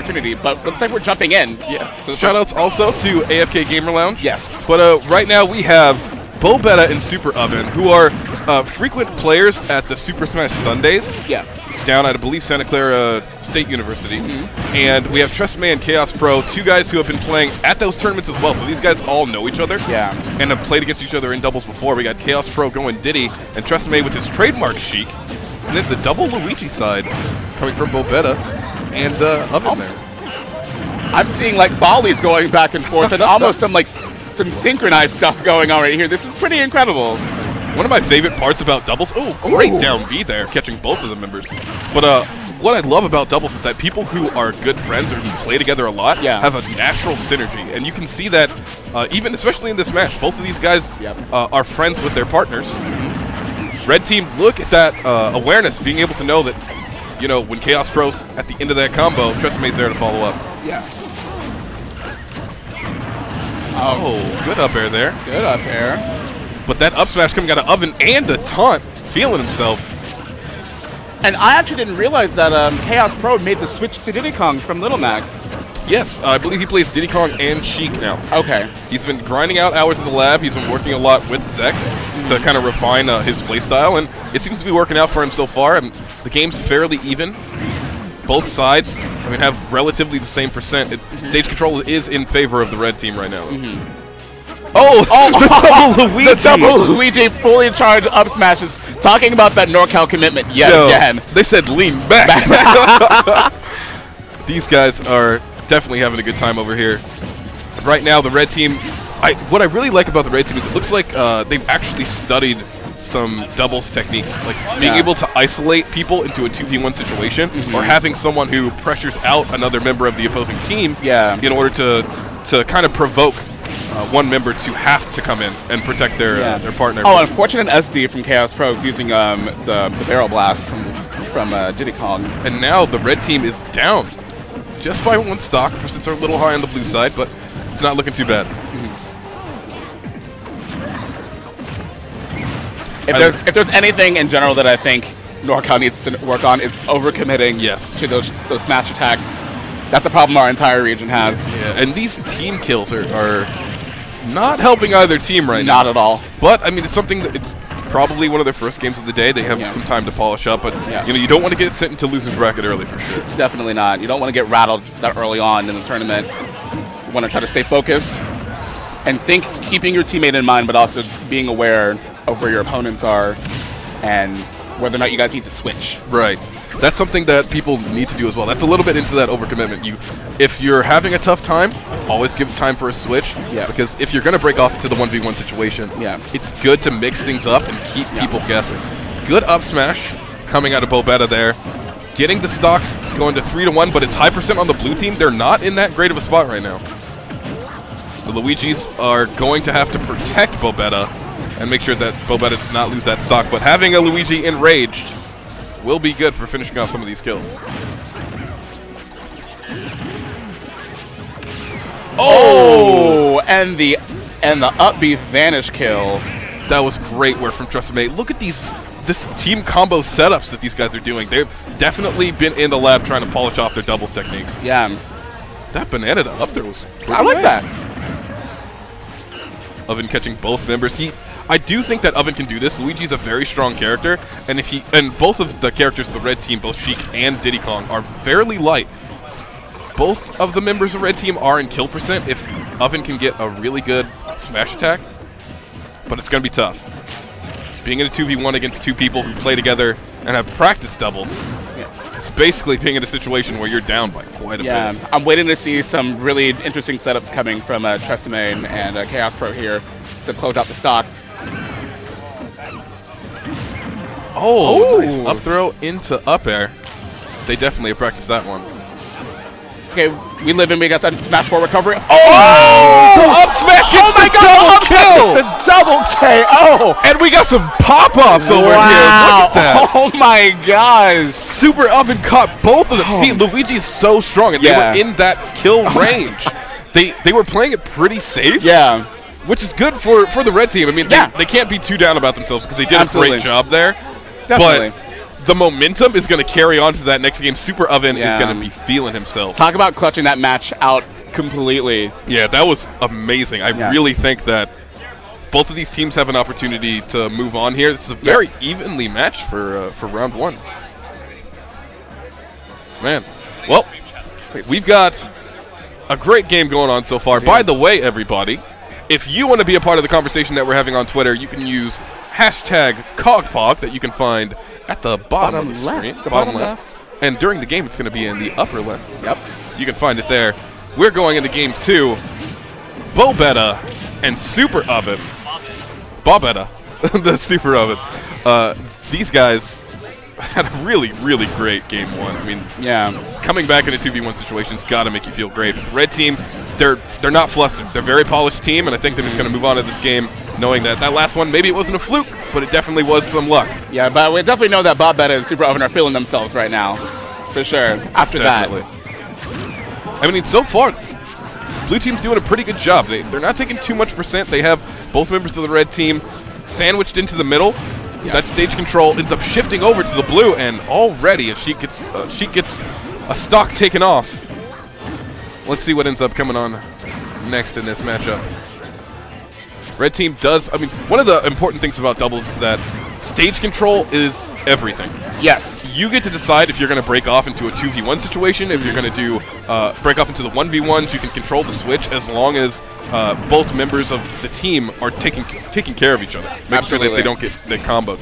opportunity, but looks like we're jumping in. Yeah. So shoutouts also to AFK Gamer Lounge. Yes. But right now we have Bobeta and Super Oven, who are frequent players at the Super Smash Sundays. Yeah. Down at, I believe, Santa Clara State University. And we have Treysemme and Chaos Pro, two guys who have been playing at those tournaments as well. So these guys all know each other. Yeah. And have played against each other in doubles before. We got Chaos Pro going Diddy, and Treysemme with his trademark Sheik. And then the double Luigi side coming from Bobeta and Oven there. I'm seeing like volleys going back and forth and almost some synchronized stuff going on right here. This is pretty incredible. One of my favorite parts about doubles, great down B there, catching both of the members. But what I love about doubles is that people who are good friends or who play together a lot have a natural synergy. And you can see that even especially in this match, both of these guys are friends with their partners. Red team, look at that awareness, being able to know that, you know, when Chaos Pro's at the end of that combo, Tressemme's there to follow up. Yeah. Oh, good up air there. Good up air. But that up smash coming out of Oven and a taunt, feeling himself. And I actually didn't realize that Chaos Pro made the switch to Diddy Kong from Little Mac. Yes, I believe he plays Diddy Kong and Sheik now. Okay. He's been grinding out hours in the lab. He's been working a lot with Zex to kind of refine his playstyle, and it seems to be working out for him so far. And the game's fairly even. Both sides, I mean, have relatively the same percent. Stage control is in favor of the red team right now. Oh, the double Luigi! The double Luigi fully charged up smashes. Talking about that NorCal commitment yet again. They said lean back. These guys are definitely having a good time over here. Right now, the red team, what I really like about the red team is it looks like they've actually studied some doubles techniques, like being able to isolate people into a 2v1 situation, or having someone who pressures out another member of the opposing team in order to kind of provoke one member to have to come in and protect their partner. Oh, unfortunate SD from Chaos Pro using the barrel blast from Diddy Kong. And now the red team is down just by one stock, since they're a little high on the blue side, but it's not looking too bad. If there's anything in general that I think NorCal needs to work on, is overcommitting to those smash attacks. That's a problem our entire region has. Yeah, and these team kills are not helping either team right now. Not at all. But I mean, it's something that it's probably one of their first games of the day. They have some time to polish up, but you know, you don't want to get sent into losers bracket early for sure. Definitely not. You don't want to get rattled that early on in the tournament. You want to try to stay focused and think, keeping your teammate in mind, but also being aware of where your opponents are and whether or not you guys need to switch. Right. That's something that people need to do as well. That's a little bit into that overcommitment. If you're having a tough time, always give time for a switch. Because if you're going to break off to the 1v1 situation, it's good to mix things up and keep people guessing. Good up smash coming out of Bobeta there. Getting the stocks going to 3-1, but it's high percent on the blue team. They're not in that great of a spot right now. The Luigis are going to have to protect Bobeta and make sure that Bobeta does not lose that stock. But having a Luigi enraged will be good for finishing off some of these kills. Oh, and the up B vanish kill. That was great work from Treysemme. Look at this team combo setups that these guys are doing. They've definitely been in the lab trying to polish off their doubles techniques. Yeah. That banana up there was I like that. Oven catching both members. I do think that Oven can do this. Luigi's a very strong character, and both of the characters of the red team, both Sheik and Diddy Kong, are fairly light. Both of the members of red team are in kill percent if Oven can get a really good smash attack, but it's going to be tough. Being in a 2v1 against two people who play together and have practiced doubles, it's basically being in a situation where you're down by quite a bit. I'm waiting to see some really interesting setups coming from Treysemme and Chaos Pro here to close out the stock. Oh, nice up throw into up air. They definitely have practiced that one. Okay, we live in, we got that smash forward recovery. Oh! The up smash gets the double kill! The double KO! And we got some pop-offs over here. Look at that. Oh my gosh. Super Oven caught both of them. See, Luigi is so strong, and they were in that kill range. They were playing it pretty safe. Yeah. Which is good for the red team. I mean, they can't be too down about themselves because they did a great job there. Definitely. But the momentum is going to carry on to that next game. Super Oven is going to be feeling himself. Talk about clutching that match out completely. Yeah, that was amazing. I really think that both of these teams have an opportunity to move on here. This is a very evenly matched for round one. Man, well, we've got a great game going on so far. By the way, everybody, if you want to be a part of the conversation that we're having on Twitter, you can use hashtag CogPog that you can find at the bottom of the screen. The bottom left. And during the game, it's going to be in the upper left. Yep. You can find it there. We're going into game 2. Bobeta and Super Oven. Bobeta, the Super Oven. These guys had a really, really great game 1. I mean, coming back into 2v1 situations got to make you feel great. The red team, they're not flustered. They're a very polished team, and I think they're just going to move on to this game knowing that that last one, maybe it wasn't a fluke, but it definitely was some luck. Yeah, but we definitely know that Bobeta and Super Oven are feeling themselves right now, for sure, after that. I mean, so far, blue team's doing a pretty good job. They're not taking too much %. They have both members of the red team sandwiched into the middle. That stage control ends up shifting over to the blue, and already if she gets a stock taken off. Let's see what ends up coming on next in this matchup. Red team does, I mean, one of the important things about doubles is that stage control is everything. Yes. You get to decide if you're going to break off into a 2v1 situation, if you're going to do break off into the 1v1s, you can control the switch as long as both members of the team are taking care of each other. Make sure that they don't get comboed.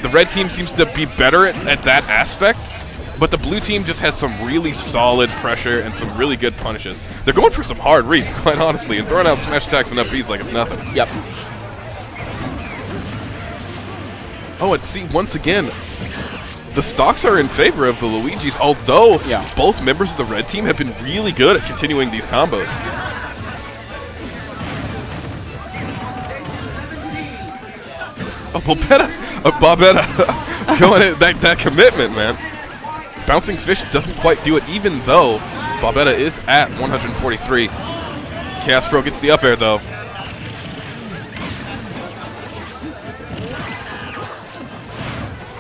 The red team seems to be better at that aspect, but the blue team just has some really solid pressure and some really good punishes. They're going for some hard reads, quite honestly, and throwing out smash attacks and up Bs like it's nothing. Yep. Oh, and see, once again, the stocks are in favor of the Luigis, although both members of the red team have been really good at continuing these combos. Oh, Bobeta going at that commitment, man. Bouncing Fish doesn't quite do it, even though Bobeta is at 143. Chaos Pro gets the up air, though.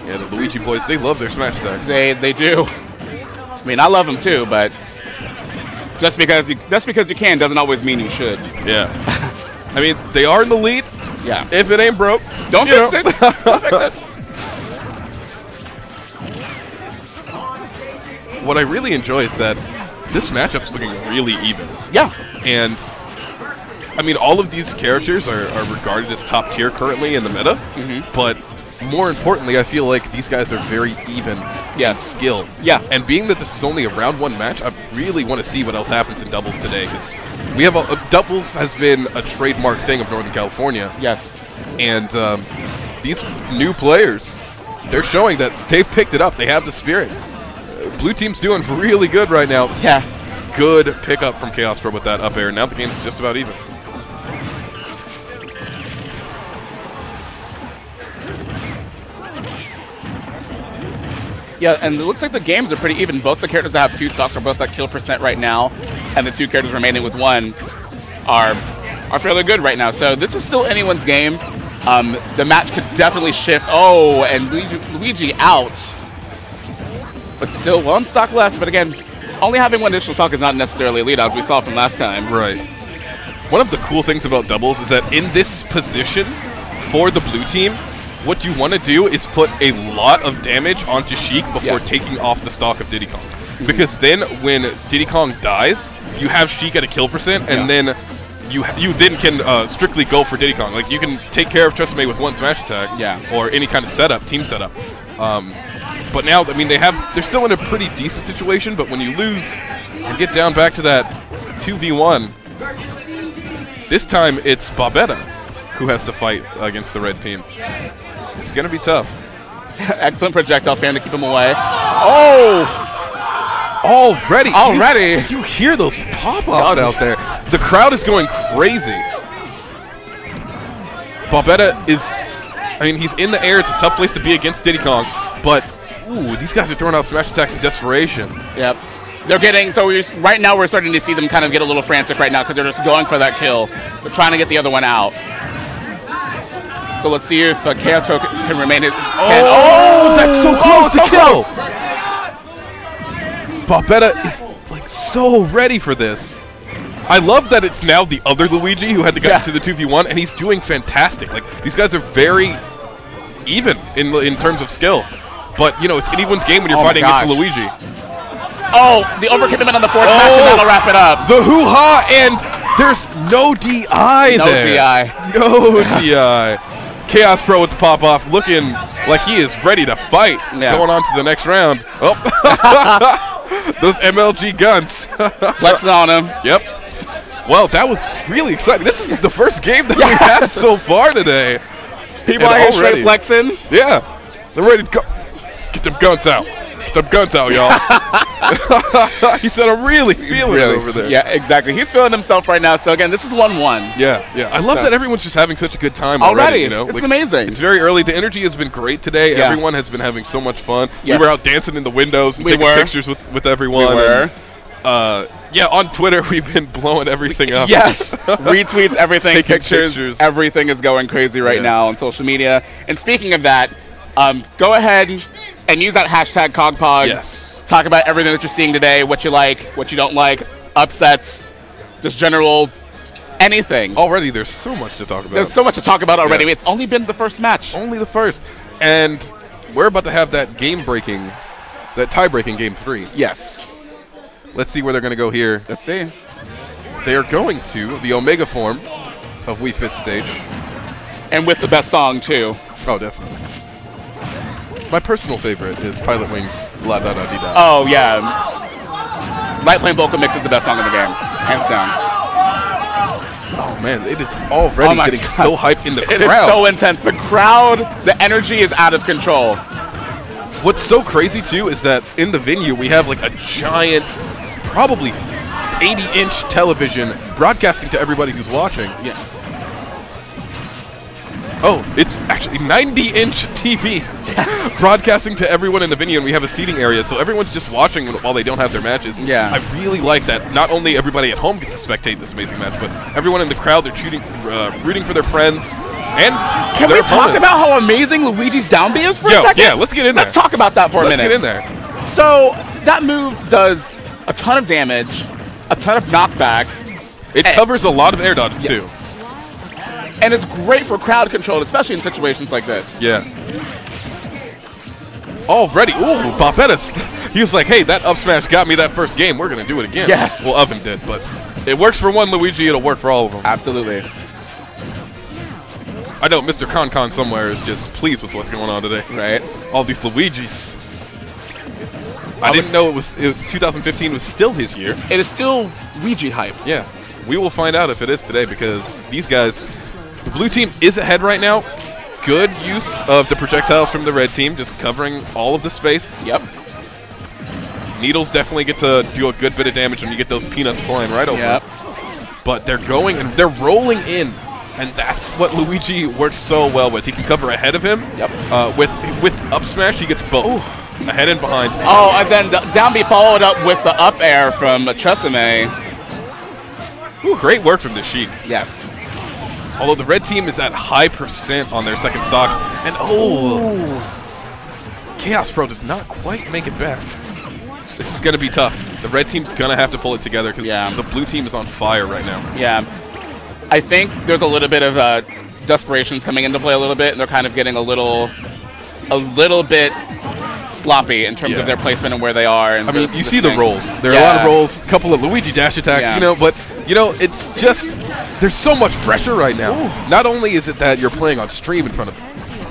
Yeah, the Luigi boys, they love their smash attacks. They do. I mean, I love them too, but just because you can doesn't always mean you should. Yeah. I mean, they are in the lead. Yeah. If it ain't broke, don't fix it. Don't fix it. What I really enjoy is that this matchup is looking really even. Yeah. And, I mean, all of these characters are regarded as top tier currently in the meta, but more importantly, I feel like these guys are very even in skill. Yeah. And being that this is only a round 1 match, I really want to see what else happens in doubles today, because we have doubles has been a trademark thing of Northern California. Yes. And these new players, they're showing that they've picked it up. They have the spirit. Blue team's doing really good right now. Yeah. Good pickup from Chaos Pro with that up air. Now the game's just about even. Yeah, and it looks like the games are pretty even. Both the characters that have 2 stocks are both at kill % right now, and the 2 characters remaining with 1 are fairly good right now. So this is still anyone's game. The match could definitely shift. Oh, and Luigi out. But still 1 stock left. But again, only having 1 additional stock is not necessarily a lead, as we saw from last time. Right. One of the cool things about doubles is that in this position for the blue team, what you want to do is put a lot of damage onto Sheik before taking off the stock of Diddy Kong. Because then when Diddy Kong dies, you have Sheik at a kill %, and then you then can strictly go for Diddy Kong. Like, you can take care of Treysemme with 1 smash attack, or any kind of setup, team setup. But now, I mean, they're still in a pretty decent situation, but when you lose and get down back to that 2v1, this time it's Bobeta who has to fight against the red team. It's going to be tough. Excellent projectile spam to keep him away. Oh! Already! Already! You hear those pop-ups out there. The crowd is going crazy. Bobeta is, I mean, he's in the air. It's a tough place to be against Diddy Kong, but, ooh, these guys are throwing out smash attacks in desperation. Yep. They're getting, so right now we're starting to see them kind of get a little frantic right now because they're just going for that kill. They're trying to get the other one out. So let's see if Chaos Pro can remain it. Oh, that's so close to kill! Bobeta is like so ready for this. I love that it's now the other Luigi who had to get into the 2v1, and he's doing fantastic. Like, these guys are very even in terms of skill. But, you know, it's anyone's game when you're fighting against Luigi. Oh, the overcommitment on the fourth match, and that'll wrap it up. The hoo-ha, and there's no DI there. No DI. Chaos Pro with the pop-off, looking like he is ready to fight. Going on to the next round. Oh, those MLG guns. Flexing on him. Yep. Well, that was really exciting. This is the first game that we've had so far today. People are here straight flexing. Yeah. They're ready to go. Get them guns out. Get them guns out, y'all. He said, I'm really feeling it over there. Yeah, exactly. He's feeling himself right now. So, again, this is 1-1. Yeah. I love that everyone's just having such a good time already. You know? It's amazing. It's very early. The energy has been great today. Everyone has been having so much fun. We were out dancing in the windows and taking pictures with everyone. We were. Yeah, on Twitter, we've been blowing everything up. Yes. Retweets, everything, pictures. Everything is going crazy right now on social media. And speaking of that, go ahead and use that hashtag CogPog. Yes. Talk about everything that you're seeing today, what you like, what you don't like, upsets, just general anything. Already, there's so much to talk about. There's so much to talk about already. It's only been the first match. Only the first. And we're about to have that tie-breaking Game 3. Yes. Let's see where they're going to go here. Let's see. They are going to the Omega form of Wii Fit stage. And with the best song, too. Oh, definitely. My personal favorite is Pilot Wings' La Da Da Di Da. Oh, yeah. Light Plane Vocal Mix is the best song in the game. Hands down. Oh, man. It is already getting so hyped in the crowd. It is so intense. The crowd, the energy is out of control. What's so crazy, too, is that in the venue, we have like a giant, probably 80-inch television broadcasting to everybody who's watching. Yeah. Oh, it's actually 90-inch TV broadcasting to everyone in the venue, and we have a seating area, so everyone's just watching while they don't have their matches. Yeah. I really like that. Not only everybody at home gets to spectate this amazing match, but everyone in the crowd, they're rooting for their friends. And can we talk about how amazing Luigi's down B is for a second? Yeah, let's get in there. Let's talk about that for a minute. Let's get in there. So that move does a ton of damage, a ton of knockback. It covers a lot of air dodges, too. And it's great for crowd control, especially in situations like this. Yeah. Already. Ooh, Bobeta's. He was like, hey, that up smash got me that first game. We're going to do it again. Yes. Well, Oven did, but it works for one Luigi. It'll work for all of them. Absolutely. I know Mr. Con somewhere is just pleased with what's going on today. Right. All these Luigis. I didn't know it was 2015 was still his year. It is still Luigi hype. Yeah. We will find out if it is today because these guys, the blue team is ahead right now. Good use of the projectiles from the red team, just covering all of the space. Yep. Needles definitely get to do a good bit of damage when you get those peanuts flying right over. Yep. But they're going and they're rolling in. And that's what Luigi works so well with. He can cover ahead of him. Yep. With up smash, he gets both. Ooh. Ahead and behind. Oh, and then the down B followed up with the up air from Treysemme. Great work from the Sheik. Yes. Although the red team is at high percent on their second stocks. And Chaos Pro does not quite make it back. This is going to be tough. The red team's going to have to pull it together because the blue team is on fire right now. Yeah. I think there's a little bit of desperations coming into play a little bit, and they're kind of getting a little bit sloppy in terms of their placement and where they are. And I mean, you see the rolls. There are a lot of rolls, a couple of Luigi dash attacks, you know, but, you know, it's just, there's so much pressure right now. Ooh. Not only is it that you're playing on stream in front of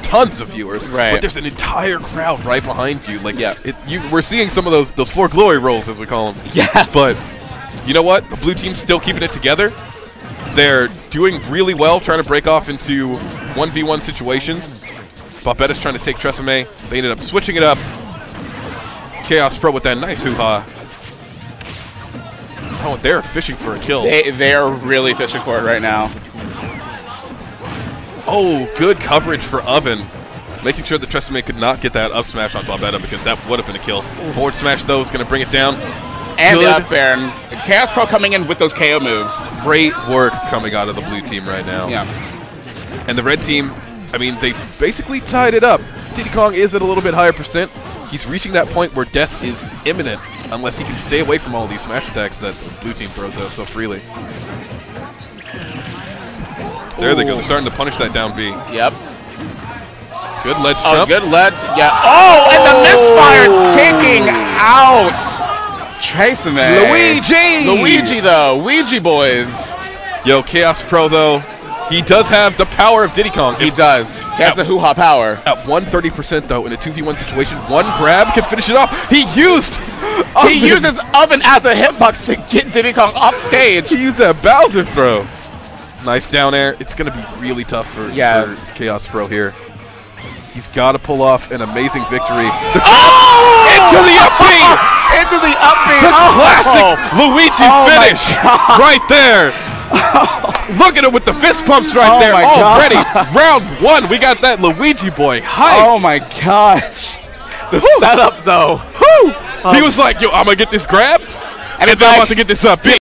tons of viewers, but there's an entire crowd right behind you. Like, we're seeing some of those For Glory rolls, as we call them. Yeah. But, you know what? The blue team's still keeping it together. They're doing really well, trying to break off into 1v1 situations. Bobeta's trying to take Treysemme. They ended up switching it up. Chaos Pro with that nice hoo-ha. Oh, they're fishing for a kill. They're really fishing for it right now. Oh, good coverage for Oven. Making sure that Treysemme could not get that up smash on Bobeta because that would have been a kill. Forward smash, though, is going to bring it down. And the up air. And Chaos Pro coming in with those KO moves. Great work coming out of the blue team right now. Yeah. And the red team I mean, they basically tied it up. Diddy Kong is at a little bit higher percent. He's reaching that point where death is imminent unless he can stay away from all these smash attacks that the blue team throws out so freely. There they go. They're starting to punish that down B. Yep. Good ledge jump. jump. Good ledge. Yeah. Oh, and the misfire taking out Treysemme. Luigi, though. Ouija boys. Yo, Chaos Pro, though, he does have the power of Diddy Kong. He does. He has the hoo-ha power. At 130%, though, in a 2v1 situation, one grab can finish it off. He used He uses Oven as a hitbox to get Diddy Kong off stage. He used that Bowser throw. Nice down air. It's going to be really tough for Chaos Pro here. He's got to pull off an amazing victory. Oh! Into the up B! Into the up B! The classic Luigi finish right there. Look at him with the fist pumps right there already. Round 1, we got that Luigi boy hype. Oh my gosh. The setup though. He was like, yo, I'm going to get this grab, and then I'm about to get this up.